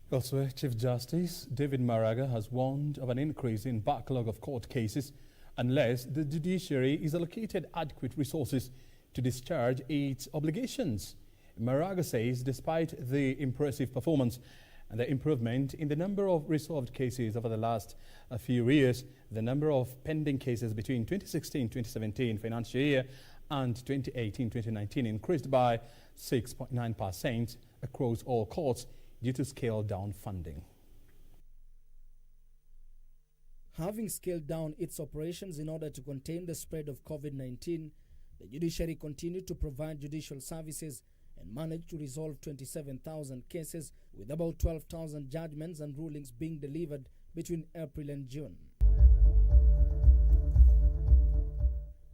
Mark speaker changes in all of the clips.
Speaker 1: Elsewhere, Chief Justice David Maraga has warned of an increase in backlog of court cases unless the judiciary is allocated adequate resources to discharge its obligations. Maraga says despite the impressive performance and the improvement in the number of resolved cases over the last few years, the number of pending cases between 2016-2017 financial year and 2018-2019 increased by 6.9% across all courts due to scaled-down funding.
Speaker 2: Having scaled down its operations in order to contain the spread of COVID-19, the judiciary continued to provide judicial services and managed to resolve 27,000 cases, with about 12,000 judgments and rulings being delivered between April and June.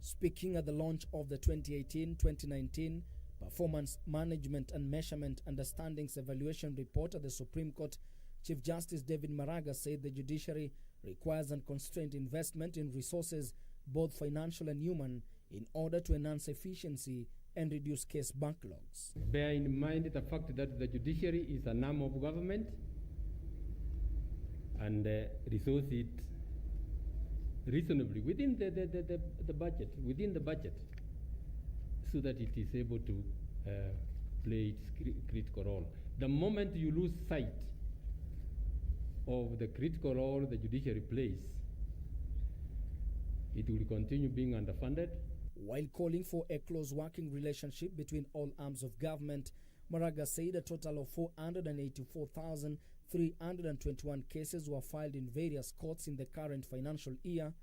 Speaker 2: Speaking at the launch of the 2018-2019 Performance Management and Measurement Understandings Evaluation Report at the Supreme Court, Chief Justice David Maraga said the judiciary requires unconstrained investment in resources, both financial and human, in order to enhance efficiency and reduce case backlogs.
Speaker 3: Bear in mind the fact that the judiciary is an arm of government and resource it reasonably within the budget, so that it is able to play its critical role. The moment you lose sight of the critical role the judiciary plays, it will continue being underfunded.
Speaker 2: While calling for a close working relationship between all arms of government, Maraga said a total of 484,321 cases were filed in various courts in the current financial year,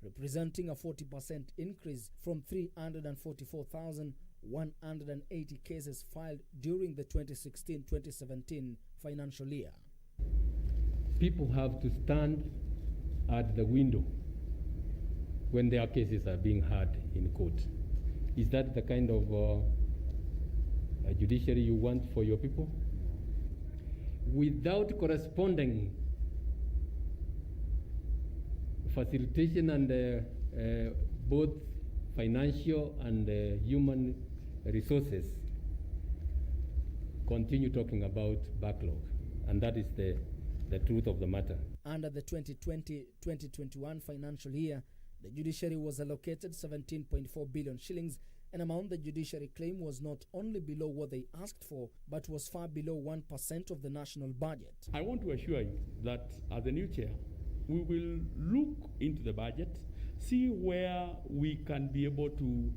Speaker 2: representing a 40% increase from 344,180 cases filed during the 2016-2017 financial year.
Speaker 3: People have to stand at the window when their cases are being heard in court. Is that the kind of judiciary you want for your people? Without corresponding facilitation and both financial and human resources, continue talking about backlog. And that is the truth of the matter.
Speaker 2: Under the 2020-2021 financial year, the judiciary was allocated 17.4 billion shillings, an amount the judiciary claimed was not only below what they asked for, but was far below 1% of the national budget.
Speaker 4: I want to assure you that as the new chair, we will look into the budget, see where we can be able to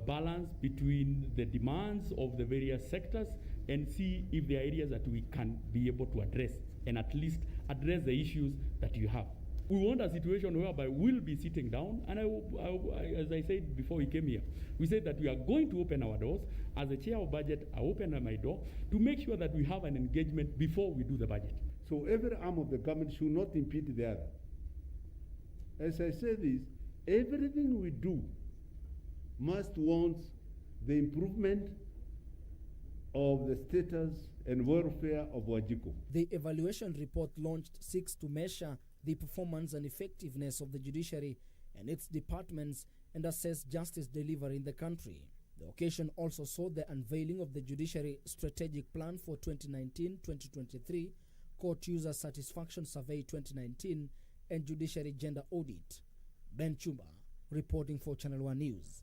Speaker 4: balance between the demands of the various sectors, and see if there are areas that we can be able to address, and at least address the issues that you have. We want a situation whereby we'll be sitting down, and as I said before we came here, we said that we are going to open our doors. As the chair of budget, I open my door to make sure that we have an engagement before we do the budget.
Speaker 5: So every arm of the government should not impede the other. As I say this, everything we do must want the improvement of the status and welfare of Wajiko.
Speaker 2: The evaluation report launched seeks to measure the performance and effectiveness of the judiciary and its departments and assess justice delivery in the country. The occasion also saw the unveiling of the Judiciary Strategic Plan for 2019-2023, Court User Satisfaction Survey 2019, and Judiciary Gender Audit. Ben Chumba, reporting for Channel 1 News.